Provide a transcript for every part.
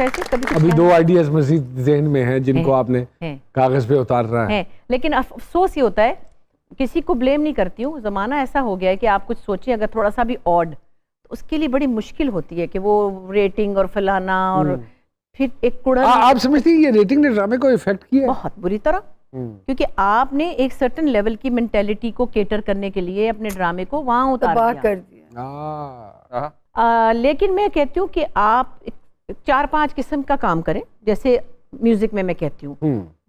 ऐसे कभी अभी 2 आइडियाज मजीद ज़हन में हैं जिनको आपने कागज पे उतारना है। लेकिन अफसोस ये होता है, किसी को ब्लेम नहीं करती हूँ, जमाना ऐसा हो गया है कि आप कुछ सोचिए अगर थोड़ा सा भी ऑड, तो उसके लिए बड़ी मुश्किल होती है कि वो रेटिंग और फलाना और फिर एक कुड़ा। आप समझती हैं ये रेटिंग ने ड्रामे को इफेक्ट किया? बहुत बुरी तरह, क्योंकि आपने एक सर्टेन लेवल की मेंटेलिटी को केटर करने के लिए अपने ड्रामे को वहां उतार दिया। लेकिन मैं कहती हूँ कि आप 4-5 किस्म का काम करें। जैसे म्यूजिक में मैं कहती हूँ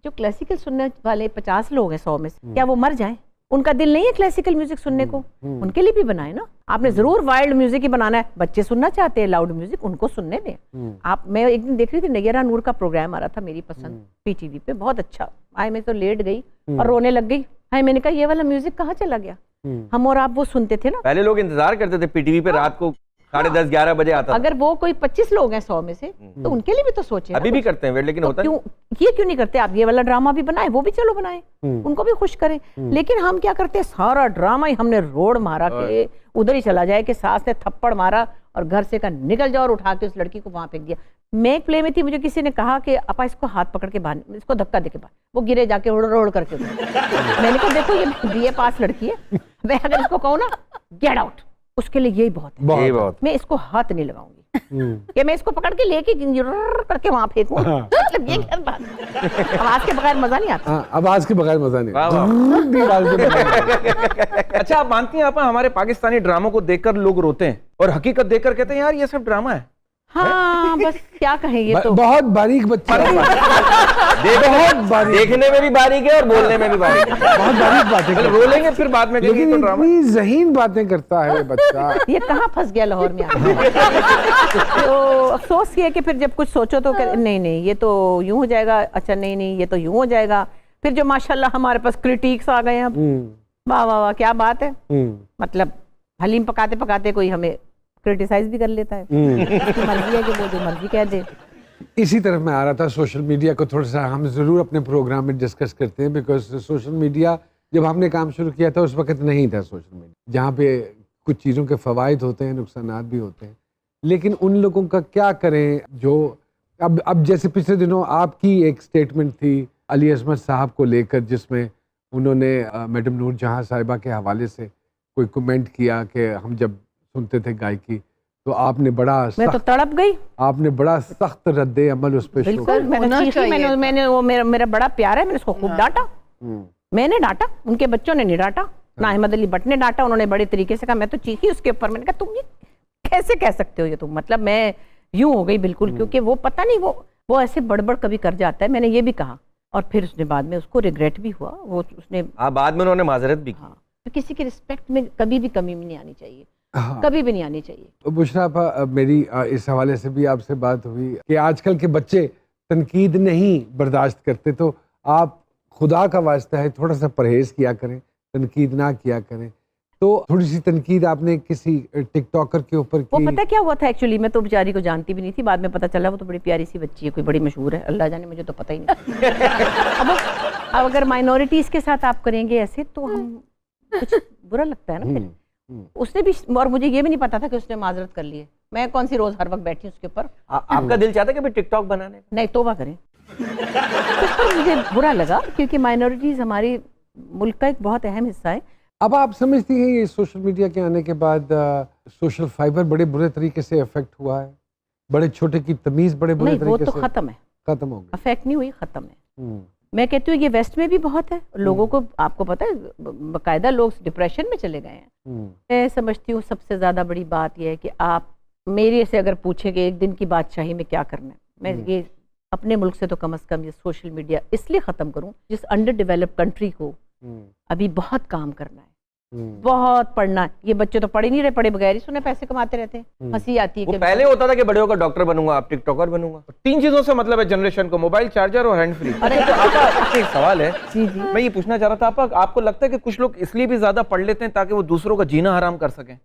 जो क्लासिकल सुनने वाले 50 लोग हैं 100 में से, क्या वो मर जाएं? उनका दिल नहीं है क्लासिकल म्यूजिक सुनने को, उनके लिए भी बनाए ना। आपने जरूर वाइल्ड म्यूजिक ही बनाना है, बच्चे सुनना चाहते हैं लाउड म्यूजिक, उनको सुनने दें आप। मैं एक दिन देख रही थी, नैयरा नूर का प्रोग्राम आ रहा था, मेरी पसंद पीटीवी पे, बहुत अच्छा। आए मैं तो लेट गई और रोने लग गई। हाय, मैंने कहा ये वाला म्यूजिक कहाँ चला गया? हम और आप वो सुनते थे ना, पहले लोग इंतजार करते थे पीटीवी पे, रात को 10:30-11 बजे आता था। अगर वो कोई 25 लोग हैं 100 में से, तो उनके लिए भी तो सोचे। अभी भी करते हैं लेकिन होता क्यों नहीं करते आप? ये वाला ड्रामा भी बनाए, वो भी चलो बनाए, उनको भी खुश करें। लेकिन हम क्या करते हैं, सारा ड्रामा ही हमने रोड मारा के उधर ही चला जाए कि सास ने थप्पड़ मारा और घर से का निकल जाओ और उठा के उस लड़की को वहां फेंक दिया। मैं एक प्ले में थी, मुझे किसी ने कहा कि अपा इसको हाथ पकड़ के बाहर, इसको धक्का दे के बाहर, वो गिरे जाके रोड करके। मैंने कहा देखो ये BA पास लड़की है, मैं अगर इसको कहूँ ना गेट आउट, उसके लिए यही बहुत है। मैं इसको हाथ नहीं लगाऊंगी कि मैं इसको पकड़ के लेके करके वहां फेंकूं। मतलब ये क्या बात है? आवाज के बगैर मजा नहीं आता। आवाज के बगैर मजा नहीं। अच्छा, आप मानती हैं आप हमारे पाकिस्तानी ड्रामों को देखकर लोग रोते हैं और हकीकत देखकर कहते हैं यार ये सब ड्रामा है? हाँ, बस क्या कहें, ये तो बहुत बारीक बच्चा है। बहुत बारीक, देखने में भी बारीक है और बोलने में भी बारीक है। बहुत बारीक बातें रो लेंगे फिर बाद में, लेकिन तो ड्रामा। इतनी ज़हीन बातें करता है बच्चा। ये कहाँ फंस गया लाहौर में आके। तो अफसोस ये है कि फिर जब कुछ सोचो तो नहीं ये तो यूं हो जाएगा, अच्छा नहीं ये तो यूं हो जाएगा। फिर जो माशाल्लाह हमारे पास क्रिटिक्स आ गए हैं, वाह वाह वाह क्या बात है। मतलब हलीम पकाते पकाते कोई हमें क्रिटिसाइज भी कर लेता है। उसकी मर्जी है कि वो जो मर्जी कह दे। इसी तरफ मैं आ रहा था, सोशल मीडिया को थोड़ा सा हम ज़रूर अपने प्रोग्राम में डिस्कस करते हैं, बिकॉज सोशल मीडिया जब हमने काम शुरू किया था उस वक्त नहीं था सोशल मीडिया, जहाँ पे कुछ चीज़ों के फ़वाइद होते हैं, नुकसानात भी होते हैं। लेकिन उन लोगों का क्या करें जो अब जैसे पिछले दिनों आपकी एक स्टेटमेंट थी अली अज़मत साहब को लेकर, जिसमें उन्होंने मैडम नूर जहाँ साहिबा के हवाले से कोई कमेंट किया कि हम जब सुनते थे गायकी तो आपने बड़ा, मैं तो तड़प गई, आपने बड़ा सख्त रद्दे अमल उस पे शो किया। मैंने वो मेरा बड़ा प्यार है, मैंने उसको खूब डांटा। मैंने डांटा, उनके बच्चों ने नहीं डांटा, ना अहमद अली भट्ट ने डांटा। उन्होंने बड़े तरीके से कहा, मैं तो चीखी उसके ऊपर। मैंने कहा तुम ये कैसे कह सकते हो ये तुम, मतलब मैं यूं हो गई बिल्कुल, क्योंकि वो पता नहीं वो ऐसे बड़बड़ कभी कर जाता है। मैंने ये भी कहा और फिर उसने बाद में उसको रिग्रेट भी हुआ। वो उसने बाद में उन्होंने माजरत भी की। तो किसी की रिस्पेक्ट में कभी भी कमी नहीं आनी चाहिए, कभी भी नहीं आनी चाहिए। तो बुशरा, मेरी इस हवाले से भी आपसे बात हुई कि आजकल के बच्चे तनकीद नहीं बर्दाश्त करते, तो आप खुदा का वास्ता है थोड़ा सा परहेज किया करें, तनकीद ना किया करें। तो थोड़ी सी तनकीद आपने किसी टिकटॉकर के ऊपर की। वो पता क्या हुआ था एक्चुअली, मैं तो बेचारी को जानती भी नहीं थी, बाद में पता चला वो तो बड़ी प्यारी सी बच्ची है, कोई बड़ी मशहूर है, अल्लाह जाने, मुझे तो पता ही नहीं। अब अगर माइनॉरिटीज के साथ आप करेंगे ऐसे तो हम कुछ बुरा लगता है ना फिर। उसने भी, और मुझे ये भी नहीं पता था कि उसने माजरत कर ली है। मैं कौन सी रोज हर वक्त बैठी उसके ऊपर। आपका दिल चाहता है कि टिकटॉक बनाने? नहीं, तौबा करें। तो मुझे बुरा लगा क्योंकि माइनॉरिटीज हमारी मुल्क का एक बहुत अहम हिस्सा है। अब आप समझती हैं ये सोशल मीडिया के आने के बाद सोशल फाइबर बड़े बुरे तरीके से अफेक्ट हुआ है? बड़े छोटे की तमीज बड़े बुरे तरीके से वो तो खत्म है, खत्म हो गई, अफेक्ट नहीं हुई, खत्म है। मैं कहती हूँ ये वेस्ट में भी बहुत है लोगों को, आपको पता है बाकायदा लोग डिप्रेशन में चले गए हैं। मैं समझती हूँ सबसे ज्यादा बड़ी बात यह है कि आप मेरे से अगर पूछेंगे एक दिन की बादशाही में क्या करना है, मैं ये अपने मुल्क से तो कम से कम ये सोशल मीडिया इसलिए खत्म करूं, जिस अंडर डेवलप्ड कंट्री को अभी बहुत काम करना है, बहुत पढ़ना है। ये बच्चे तो पढ़ ही नहीं रहे, पढ़े बगैर ही सुने पैसे कमाते रहते हैं। हंसी आती है कि पहले होता था कि बड़े होकर डॉक्टर बनूंगा, आप टिकटॉकर बनूंगा। 3 चीजों से मतलब है जनरेशन को, मोबाइल, चार्जर और हैंड फ्री। अरे तो आपका एक सवाल है, मैं ये पूछना चाह रहा था, आपको लगता है कि कुछ लोग इसलिए भी ज्यादा पढ़ लेते हैं ताकि वो दूसरों का जीना हराम कर सकें?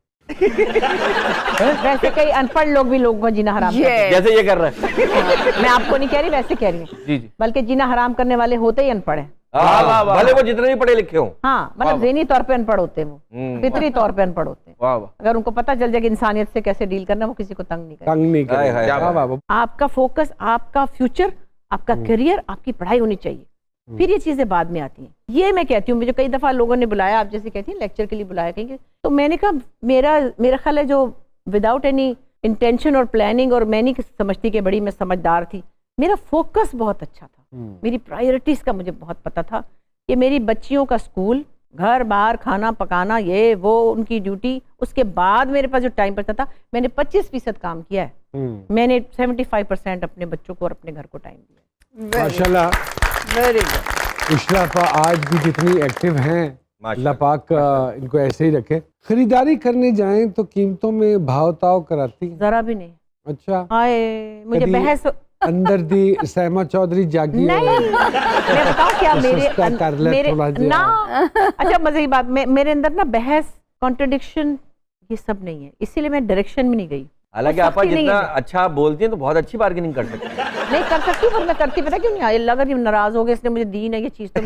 वैसे कई अनपढ़ लोग भी लोगों का जीना हराम जैसे ये कर रहे हैं। मैं आपको नहीं कह रही, वैसे कह रही हूँ। जी। बल्कि जीना हराम करने वाले होते ही अनपढ़ हैं। भले वो जितने भी पढ़े लिखे हो। हाँ, मतलब ज़हनी तौर पे अनपढ़ होते हैं वो, फितरी तौर पे अनपढ़ होते हैं। वाह वाह। अगर उनको पता चल जाए कि इंसानियत से कैसे डील करना, वो किसी को तंग नहीं करेगा। तंग नहीं करेगा। आपका फोकस, आपका फ्यूचर, आपका करियर, आपकी पढ़ाई होनी चाहिए, फिर ये चीजें बाद में आती हैं। ये मैं कहती हूँ, मुझे कई दफा लोगों ने बुलाया, आप जैसे कहती हैं लेक्चर के लिए बुलाया कहीं, तो मैंने कहा मेरा ख्याल है जो विदाउट एनी इंटेंशन और प्लानिंग, और मैं नहीं समझती कि बड़ी मैं समझदार थी, मेरा फोकस बहुत अच्छा था, मेरी प्रायोरिटीज का मुझे बहुत पता था कि मेरी बच्चियों का स्कूल, घर बाहर, खाना पकाना, ये वो उनकी ड्यूटी, उसके बाद मेरे पास जो टाइम बचता था, मैंने 25% काम किया है। मैंने 75% अपने बच्चों को और अपने घर को टाइम दिया। माशाल्लाह, वेरी गुड। उशरा आपा आज भी जितनी एक्टिव हैं, अल्लाह पाक इनको ऐसे ही रखे। खरीदारी करने जाएं तो कीमतों में भाव ताव कराती हैं? जरा भी नहीं। अच्छा, आए मुझे कभी बहस अंदर दी सहमा चौधरी जागी नहीं, मैं बताऊं क्या मेरे ना, अच्छा मजे की बात, मेरे अंदर ना बहस, कॉन्ट्रडिक्शन, ये सब नहीं है, इसीलिए मैं डायरेक्शन में नहीं गई। हालांकि आप जितना अच्छा बोलती हैं तो बहुत अच्छी बार्गेनिंग कर सकती हैं। नहीं कर सकती, पर मैं करती, पता क्यों नहीं, अल्लाह अगर नाराज हो गए, इसने मुझे दी ना ये चीज, तो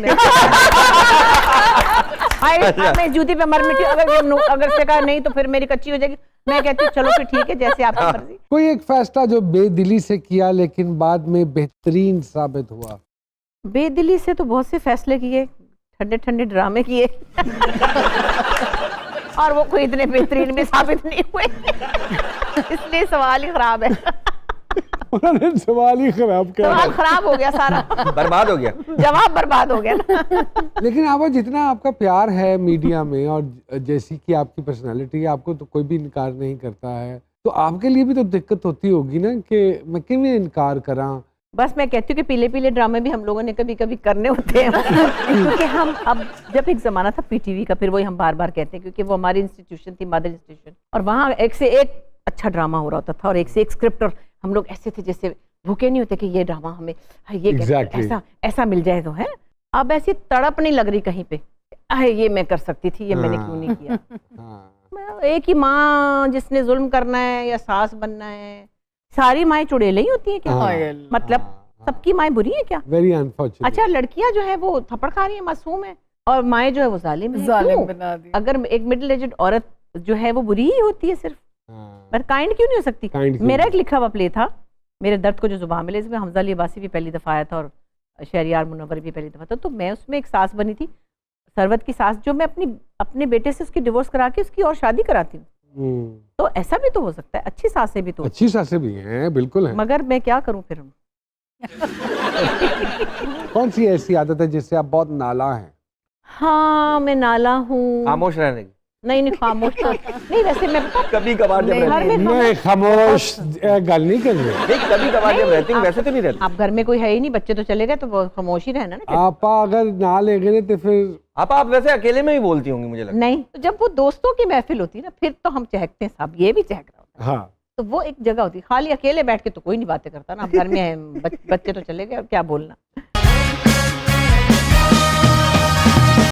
मैं जूती पे मर मिटी, अगर से कहा नहीं तो फिर मेरी कच्ची हो जाएगी। मैं कहती हूँ चलो फिर ठीक है, जैसे आपकी मर्जी। कोई एक फैसला जो बेदिली से किया लेकिन बाद में बेहतरीन साबित हुआ? बेदिली से तो बहुत से फैसले किए, ठंडे ठंडे ड्रामे किए और वो कोई इतने बेहतरीन भी साबित नहीं हुए इसलिए सवाल ही खराब है। उन्होंने सवाल ही खराब किया, सवाल खराब हो गया, सारा बर्बाद हो गया, जवाब बर्बाद हो गया ना। लेकिन आप जितना आपका प्यार है मीडिया में और जैसी कि आपकी पर्सनालिटी है, आपको तो कोई भी इनकार नहीं करता है, तो आपके लिए भी तो दिक्कत होती होगी ना कि मैं क्यों इनकार करा। बस मैं कहती हूँ कि पीले पीले ड्रामे भी हम लोगों ने कभी कभी करने होते हैं क्योंकि हम अब, जब एक जमाना था पीटीवी का, फिर वही हम बार बार कहते हैं क्योंकि वो हमारी इंस्टीट्यूशन थी, मदर इंस्टीट्यूशन, और वहाँ एक से एक अच्छा ड्रामा हो रहा होता था और एक से एक स्क्रिप्ट, और हम लोग ऐसे थे जैसे भूखे नहीं होते कि ये ड्रामा हमें ये ऐसा ऐसा मिल जाए तो है। अब ऐसी तड़प नहीं लग रही कहीं पे, ये मैं कर सकती थी, ये मैंने क्यों नहीं किया। एक ही माँ जिसने जुल्म करना है या सास बनना है, सारी माएँ चुड़ैलें ही होती हैं क्या? मतलब सबकी माएँ बुरी हैं क्या? Very unfortunate. अच्छा, लड़कियां जो है वो थप्पड़ खा रही है, मासूम है, और माएँ जो है वो जालिम है। बना दी। अगर एक मिडिल एजेड औरत जो है वो बुरी ही होती है सिर्फ, पर काइंड क्यों नहीं हो सकती? मेरा एक लिखा हुआ प्ले था, मेरे दर्द को जो जुबान मिले, इसमें हमजा अली अब्बासी भी पहली दफा आया था और शहरियार मुनव्वर भी पहली दफा था, तो मैं उसमें एक सास बनी थी, सरवत की सास, जो मैं अपने बेटे से उसकी डिवोर्स करा के उसकी और शादी कराती हूँ। तो ऐसा भी तो हो सकता है, अच्छी सासें भी तो, अच्छी सासें भी हैं, बिल्कुल है, मगर मैं क्या करूं फिर। कौन सी ऐसी आदत है जिससे आप बहुत नाला हैं? हाँ, मैं नाला हूँ। खामोश रहने की। नहीं खामोश तो नहीं, वैसे मैं कभी कभार जब नहीं खामोश गल नहीं कर रही, नहीं कभी कभार जब रहती हूँ वैसे तो नहीं रहती। आप घर में कोई है ही नहीं, बच्चे तो चले गए, तो वो खामोश ही रहना ना। आप अगर ना ले गए तो फिर आप वैसे अकेले में ही बोलती होंगी मुझे लगता है। नहीं, तो जब वो दोस्तों की महफिल होती है ना, फिर तो हम चहकते हैं, साहब ये भी चहक रहा होता है। हाँ, तो वो एक जगह होती है, खाली अकेले बैठ के तो कोई नहीं बातें करता ना। अब घर में है, बच्चे तो चले गए, और क्या बोलना।